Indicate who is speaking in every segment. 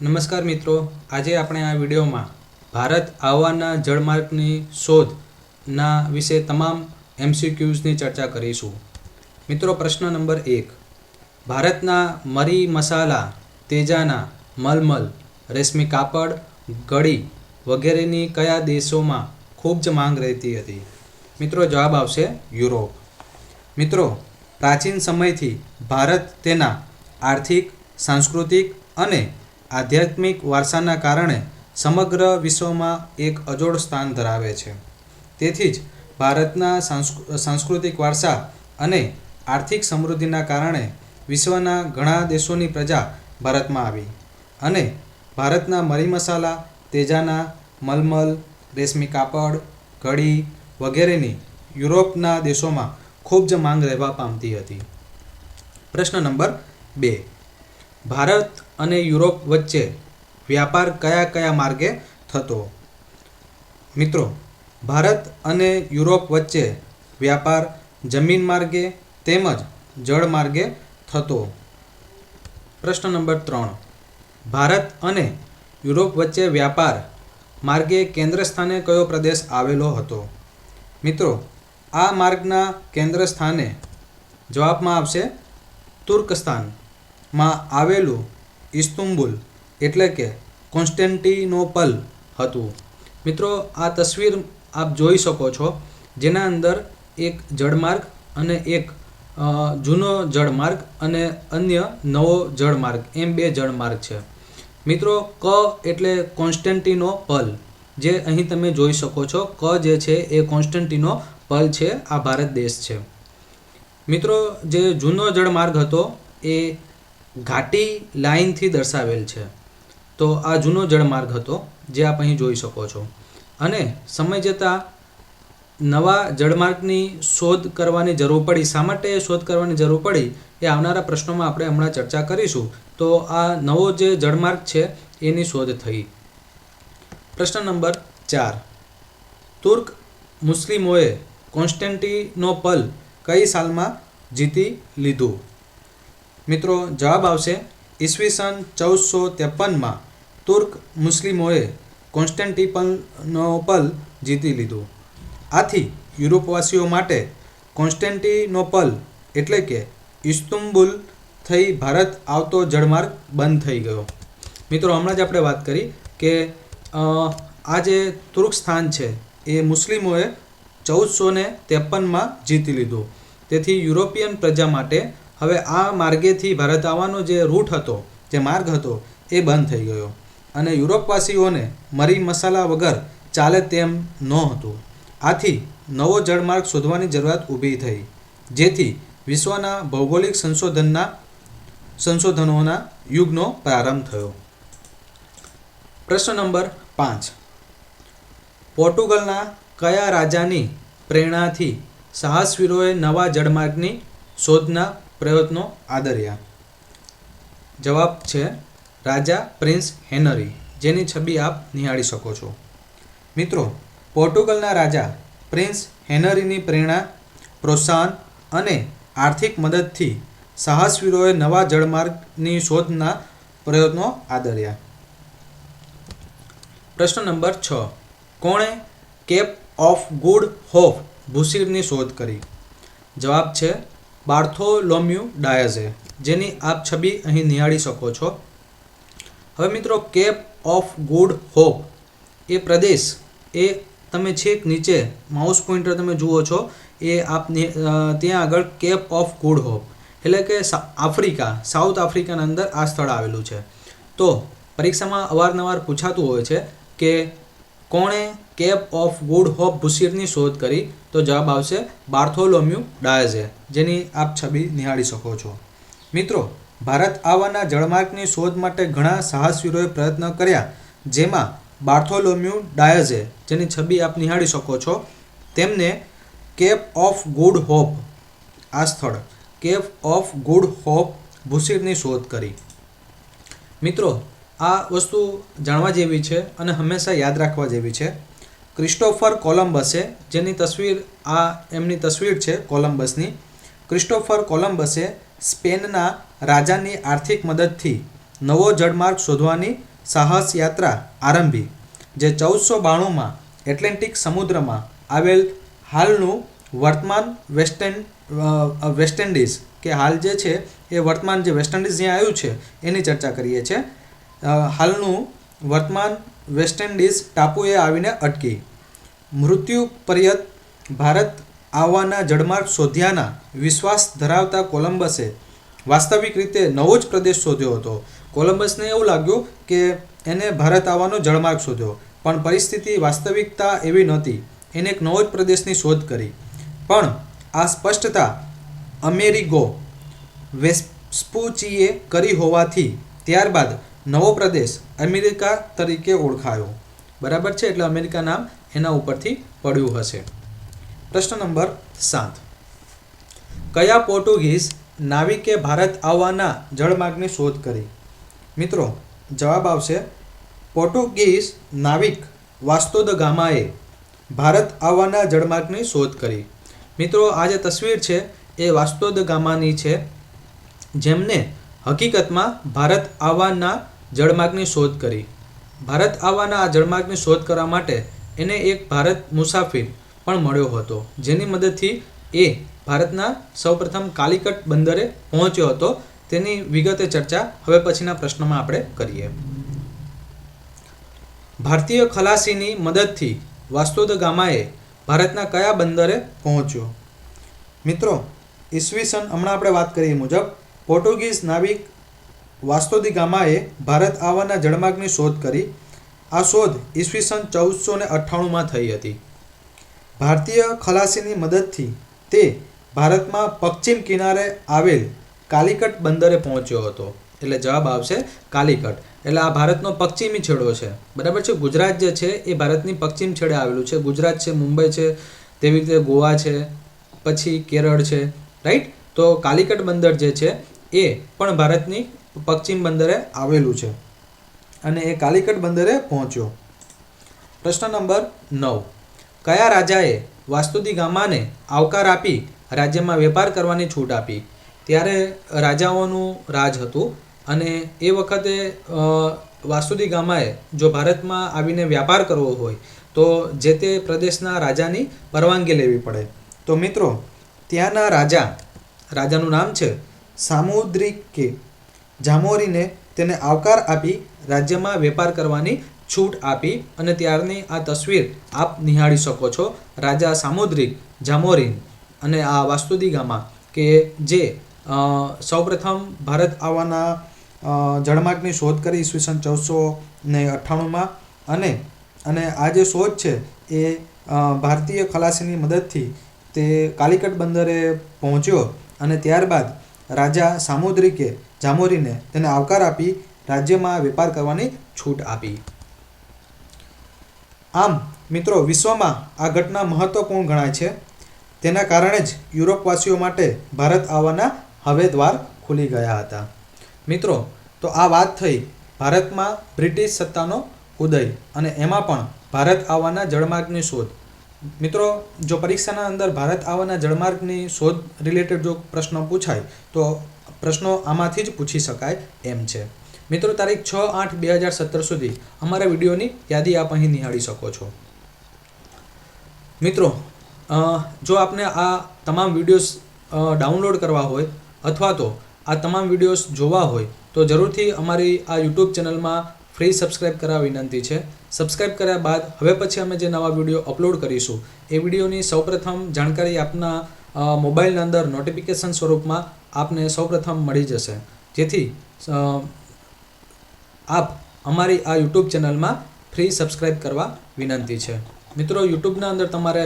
Speaker 1: નમસ્કાર મિત્રો, આજે આપણે આ વિડીયોમાં ભારત આવવાના જળમાર્ગની શોધના વિશે તમામ MCQsની ચર્ચા કરીશું. મિત્રો, પ્રશ્ન નંબર 1. ભારતના મરી મસાલા, તેજાના, મલમલ, રેશમી કાપડ, ગળી વગેરેની કયા દેશોમાં ખૂબ જ માંગ રહેતી હતી? મિત્રો, જવાબ આવશે યુરોપ. મિત્રો, પ્રાચીન સમયથી ભારત તેના આર્થિક, સાંસ્કૃતિક અને આધ્યાત્મિક વારસાના કારણે સમગ્ર વિશ્વમાં એક અજોડ સ્થાન ધરાવે છે. તેથી જ ભારતના સાંસ્કૃતિક વારસા અને આર્થિક સમૃદ્ધિના કારણે વિશ્વના ઘણા દેશોની પ્રજા ભારતમાં આવી અને ભારતના મરી મસાલા, તેજાના, મલમલ, રેશમી કાપડ, ઘડી વગેરેની યુરોપના દેશોમાં ખૂબ જ માંગ રહેવા પામતી હતી. પ્રશ્ન નંબર 2. ભારત અને યુરોપ વચ્ચે વ્યાપાર કયા કયા માર્ગે થતો? મિત્રો, ભારત અને યુરોપ વચ્ચે વ્યાપાર જમીન માર્ગે તેમજ જળ માર્ગે થતો. પ્રશ્ન નંબર 3. ભારત અને યુરોપ વચ્ચે વ્યાપાર માર્ગે કેન્દ્ર સ્થાને કયો પ્રદેશ આવેલો હતો? મિત્રો, આ માર્ગના કેન્દ્ર સ્થાને જવાબમાં આવશે તુર્કસ્તાનમાં આવેલું ઇસ્તુંબુલ એટલે કે કોન્સ્ટેન્ટિનોપલ હતું. મિત્રો, આ તસવીર આપ જોઈ શકો છો, જેના અંદર એક જળમાર્ગ અને એક જૂનો જળમાર્ગ અને અન્ય નવો જળમાર્ગ એમ બે જળમાર્ગ છે. મિત્રો, ક એટલે કોન્સ્ટેન્ટિનોપલ, જે અહીં તમે જોઈ શકો છો. ક જે છે એ કોન્સ્ટેન્ટિનોપલ છે, આ ભારત દેશ છે. મિત્રો, જે જૂનો જળમાર્ગ હતો એ ઘાટી લાઇનથી દર્શાવેલ છે. તો આ જૂનો જળમાર્ગ હતો, જે આપ અહીં જોઈ શકો છો. અને સમય જતાં નવા જળમાર્ગની શોધ કરવાની જરૂર પડી. શા માટે શોધ કરવાની જરૂર પડી એ આવનારા પ્રશ્નોમાં આપણે હમણાં ચર્ચા કરીશું. તો આ નવો જે જળમાર્ગ છે એની શોધ થઈ. પ્રશ્ન નંબર 4. તુર્ક મુસ્લિમોએ કોન્સ્ટેન્ટિનોપલ કઈ સાલમાં જીતી લીધું? મિત્રો, જવાબ આવશે ઈસવીસન 1453માં તુર્ક મુસ્લિમોએ કોન્સ્ટેન્ટિનોપલ જીતી લીધું. આથી યુરોપવાસીઓ માટે કોન્સ્ટેન્ટિનોપલ એટલે કે ઇસ્તુંબુલ થઈ ભારત આવતો જળમાર્ગ બંધ થઈ ગયો. મિત્રો, હમણાં જ આપણે વાત કરી કે આ જે તુર્ક સ્થાન છે એ મુસ્લિમોએ 1453માં જીતી લીધું. તેથી યુરોપિયન પ્રજા માટે હવે આ માર્ગેથી ભારત આવવાનો જે રૂટ હતો, જે માર્ગ હતો, એ બંધ થઈ ગયો અને યુરોપવાસીઓને મરી મસાલા વગર ચાલે તેમ નહોતું. આથી નવો જળમાર્ગ શોધવાની જરૂરિયાત ઊભી થઈ, જેથી વિશ્વના ભૌગોલિક સંશોધનોના યુગનો પ્રારંભ થયો. પ્રશ્ન નંબર 5. પોર્ટુગલના કયા રાજાની પ્રેરણાથી સાહસવીરોએ નવા જળમાર્ગની શોધના પ્રયત્નો આદર્યા? જવાબ છે રાજા પ્રિન્સ હેનરી, જેની છબી આપ નિહાળી શકો છો. મિત્રો, પોર્ટુગલના રાજા પ્રિન્સ હેનરીની પ્રેરણા, પ્રોત્સાહન અને આર્થિક મદદથી સાહસવીરોએ નવા જળમાર્ગની શોધના પ્રયત્નો આદર્યા. પ્રશ્ન નંબર 6. કોણે કેપ ઓફ ગુડ હોપ ભૂશીરની શોધ કરી? જવાબ છે બાર્થોલોમ્યુ ડાયઝે, જેની આપ છબી અહીં નિહાળી શકો છો. હવે મિત્રો, કેપ ઓફ ગુડ હોપ એ પ્રદેશ એ તમે છેક નીચે માઉસ પોઇન્ટર તમે જુઓ છો, એ આપ ત્યાં આગળ કેપ ઓફ ગુડ હોપ એટલે કે આફ્રિકા, સાઉથ આફ્રિકાના અંદર આ સ્થળ આવેલું છે. તો પરીક્ષામાં અવારનવાર પૂછાતું હોય છે કે કોણે કેપ ઓફ ગુડ હોપ ભૂશીરની શોધ કરી? તો જવાબ આવશે બાર્થોલોમ્યુ ડાયઝે, જેની આપ છબી નિહાળી શકો છો. મિત્રો, ભારત આવવાના જળમાર્ગની શોધ માટે ઘણા સાહસવીરોએ પ્રયત્ન કર્યા, જેમાં બાર્થોલોમ્યુ ડાયઝે, જેની છબી આપ નિહાળી શકો છો, તેમને કેપ ઓફ ગુડ હોપ, આ સ્થળ કેપ ઓફ ગુડ હોપ ભૂશીરની શોધ કરી. મિત્રો, આ વસ્તુ જાણવા જેવી છે અને હંમેશા યાદ રાખવા જેવી છે. ક્રિસ્ટોફર કોલંબસે, જેની તસવીર આ એમની તસવીર છે કોલંબસની. ક્રિસ્ટોફર કોલંબસે સ્પેનના રાજાની આર્થિક મદદથી નવો જળમાર્ગ શોધવાની સાહસ યાત્રા આરંભી, જે 1492માં એટલાન્ટિક સમુદ્રમાં આવેલ હાલનું વર્તમાન વેસ્ટ ઇન્ડિઝ કે હાલ જે છે એ વર્તમાન જે વેસ્ટ ઇન્ડિઝ જ્યાં આવ્યું છે એની ચર્ચા કરીએ છીએ. હાલનું વર્તમાન વેસ્ટ ઇન્ડિઝ ટાપુએ આવીને અટકી. મૃત્યુ પર્યંત ભારત આવવાના જળમાર્ગ શોધ્યાના વિશ્વાસ ધરાવતા કોલંબસે વાસ્તવિક રીતે નવો જ પ્રદેશ શોધ્યો હતો. કોલંબસને એવું લાગ્યું કે એને ભારત આવવાનો જળમાર્ગ શોધ્યો, પણ પરિસ્થિતિ વાસ્તવિકતા એવી નહોતી. એને એક નવો જ પ્રદેશની શોધ કરી. પણ આ સ્પષ્ટતા અમેરિગો વેસ્પુચીએ કરી હોવાથી ત્યારબાદ નવો પ્રદેશ અમેરિકા તરીકે ઓળખાયો. બરાબર છે, એટલે અમેરિકા નામ એના ઉપરથી પડ્યું હશે. પ્રશ્ન નંબર 7. કયા પોર્ટુગીઝ નાવિકે ભારત આવવાના જળમાર્ગની શોધ કરી? મિત્રો જવાબ આવશે પોર્ટુગીઝ નાવિક વાસ્કો દ ગામાએ ભારત આવવાના જળમાર્ગની શોધ કરી. મિત્રો આ જે તસવીર છે એ વાસ્કો દ ગામાની છે, જેમને હકીકતમાં ભારત આવવાના જળમાર્ગની શોધ કરી. ભારત આવવાના આ જળમાર્ગની શોધ કરવા માટે એને એક ભારત મુસાફિર પણ મળ્યો હતો, જેની મદદથી એ ભારતના સૌપ્રથમ કાલિકટ બંદરે પહોંચ્યો હતો. તેની વિગતે ચર્ચા હવે પછીના પ્રશ્નમાં આપણે કરીએ. ભારતીય ખલાસીની મદદથી વાસ્કો દ ગામાએ ભારતના કયા બંદરે પહોંચ્યો? મિત્રો ઈસવીસન હમણાં આપણે વાત કરી મુજબ પોર્ટુગીઝ નાવિક વાસ્કો દ ગામાએ ભારત આવવાના જળમાર્ગની શોધ કરી. આ શોધ ઈસવીસન 1498માં થઈ હતી. ભારતીય ખલાસીની મદદથી તે ભારતમાં પશ્ચિમ કિનારે આવેલ કાલિકટ બંદરે પહોંચ્યો હતો. એટલે જવાબ આવશે કાલિકટ. એટલે આ ભારતનો પશ્ચિમી છેડો છે. બરાબર છે. ગુજરાત જે છે એ ભારતની પશ્ચિમ છેડે આવેલું છે. ગુજરાત છે, મુંબઈ છે, તેવી રીતે ગોવા છે, પછી કેરળ છે, રાઈટ. તો કાલિકટ બંદર જે છે એ પણ ભારતની પશ્ચિમ બંદરે આવેલું છે અને એ કાલિકટ બંદરે પહોંચ્યો. પ્રશ્ન નંબર 9. કયા રાજાએ વાસ્કો દ ગામાને આવકાર આપી રાજ્યમાં વેપાર કરવાની છૂટ આપી? ત્યારે રાજાઓનું રાજ હતું અને એ વખતે વાસ્કો દ ગામાએ જો ભારતમાં આવીને વ્યાપાર કરવો હોય તો જે તે પ્રદેશના રાજાની પરવાનગી લેવી પડે. તો મિત્રો ત્યાંના રાજાનું નામ છે સામુદ્રિકે જામોરીને તેને આવકાર આપી રાજ્યમાં વેપાર કરવાની છૂટ આપી. અને ત્યારની આ તસવીર આપ નિહાળી શકો છો. રાજા સામુદ્રિક જામોરીન અને આ વાસ્કો દ ગામા કે જે સૌપ્રથમ ભારત આવવાના જળમાર્ગની શોધ કરી ઈસવીસન 1498માં અને આ જે શોધ છે એ ભારતીય ખલાસીની મદદથી તે કાલિકટ બંદરે પહોંચ્યો અને ત્યારબાદ રાજા સામુદ્રિકે જામોરીને તેને આવકાર આપી રાજ્યમાં વેપાર કરવાની છૂટ આપી. આમ મિત્રો વિશ્વમાં આ ઘટના મહત્વપૂર્ણ ગણાય છે. તેના કારણે જ યુરોપવાસીઓ માટે ભારત આવવાના હવે દ્વાર ખુલી ગયા હતા. મિત્રો તો આ વાત થઈ ભારતમાં બ્રિટિશ સત્તાનો ઉદય અને એમાં પણ ભારત આવવાના જળમાર્ગની શોધ. મિત્રો જો પરીક્ષાના અંદર ભારત આવવાના જળમાર્ગની શોધ રિલેટેડ જો પ્રશ્ન પૂછાય તો પ્રશ્નો આમાંથી જ પૂછી શકાય એમ છે. મિત્રો તારીખ 6/8/2017 સુધી અમારા વિડીયોની યાદી આપ અહીં નિહાળી શકો છો. મિત્રો જો આપને આ તમામ વિડીયોઝ ડાઉનલોડ કરવા હોય અથવા તો આ તમામ વિડીયોઝ જોવા હોય તો જરૂરથી અમારી આ યુટ્યુબ ચેનલમાં ફ્રી સબસ્ક્રાઈબ કરવા વિનંતી છે. સબસ્ક્રાઈબ કર્યા બાદ હવે પછી અમે જે નવા વિડીયો અપલોડ કરીશું એ વિડીયોની સૌપ્રથમ જાણકારી આપના મોબાઈલના અંદર નોટિફિકેશન સ્વરૂપમાં આપને સૌપ્રથમ મળી જશે, જેથી આપ અમારી આ યુટ્યુબ ચેનલમાં ફ્રી સબસ્ક્રાઈબ કરવા વિનંતી છે. મિત્રો યુટ્યુબના અંદર તમારે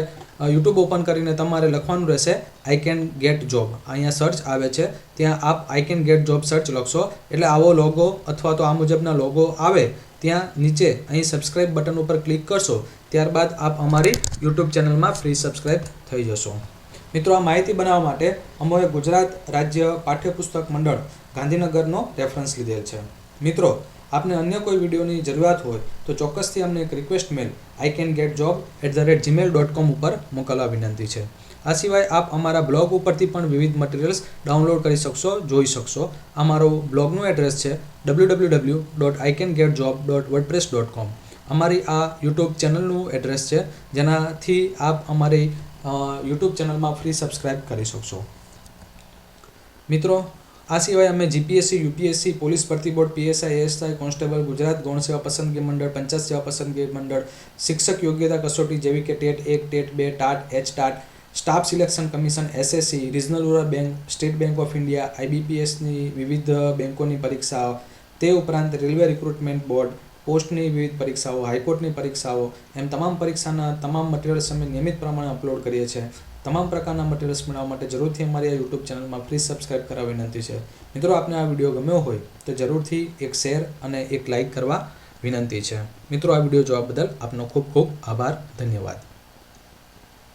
Speaker 1: યુટ્યુબ ઓપન કરીને તમારે લખવાનું રહેશે આઈ કેન ગેટ જોબ. અહીંયા સર્ચ આવે છે, ત્યાં આપ I can get job search લખશો એટલે આવો લોગો અથવા તો આ મુજબના લોગો આવે. ત્યાં નીચે અહીં સબસ્ક્રાઈબ બટન ઉપર ક્લિક કરશો, ત્યારબાદ આપ અમારી યુટ્યુબ ચેનલમાં ફ્રી સબસ્ક્રાઈબ થઈ જશો. મિત્રો આ માહિતી બનાવવા માટે અમોએ ગુજરાત રાજ્ય પાઠ્યપુસ્તક મંડળ ગાંધીનગરનો રેફરન્સ લીધેલ છે. મિત્રો આપને અન્ય કોઈ વિડીયોની જરૂરિયાત હોય તો ચોક્કસથી અમને એક રિક્વેસ્ટ મેલ iCanGetJob@gmail.com ઉપર મોકલવા વિનંતી છે. આ સિવાય આપ અમારા બ્લોગ ઉપરથી પણ વિવિધ મટીરિયલ્સ ડાઉનલોડ કરી શકશો, જોઈ શકશો. અમારો બ્લોગનું એડ્રેસ છે www.icangetjob.wordpress.com. અમારી આ યુટ્યુબ ચેનલનું એડ્રેસ છે, જેનાથી આપ અમારી યુટ્યુબ ચેનલમાં ફ્રી સબસ્ક્રાઈબ કરી શકશો. મિત્રો, આ સિવાય અમે જીપીએસસી, યુપીએસસી, પોલીસ ભરતી board, PSI, ASI, constable, Gujarat ગૌણ સેવા પસંદગી મંડળ, પંચાયત સેવા પસંદગી મંડળ, શિક્ષક યોગ્યતા કસોટી જેવી કે TET 1, TET 2, TAT, HTAT, staff selection commission, SSC, regional rural bank, state bank of India, આઈબીપીએસની વિવિધ બેંકોની પરીક્ષાઓ, તે ઉપરાંત રેલવે રિક્રુટમેન્ટ બોર્ડ, પોસ્ટની વિવિધ પરીક્ષાઓ, હાઈકોર્ટની પરીક્ષાઓ, એમ તમામ પરીક્ષાના તમામ મટીરિયલ્સ અમે નિયમિત પ્રમાણે અપલોડ કરીએ છીએ. તમામ પ્રકારના મટીરિયલ્સ મેળવવા માટે જરૂરથી અમારી આ યુટ્યુબ ચેનલમાં પ્લીઝ સબસ્ક્રાઈબ કરવા વિનંતી છે. મિત્રો, આપને આ વિડીયો ગમ્યો હોય તો જરૂરથી એક શેર અને એક લાઇક કરવા વિનંતી છે. મિત્રો, આ વિડીયો જોવા બદલ આપનો ખૂબ ખૂબ આભાર. ધન્યવાદ.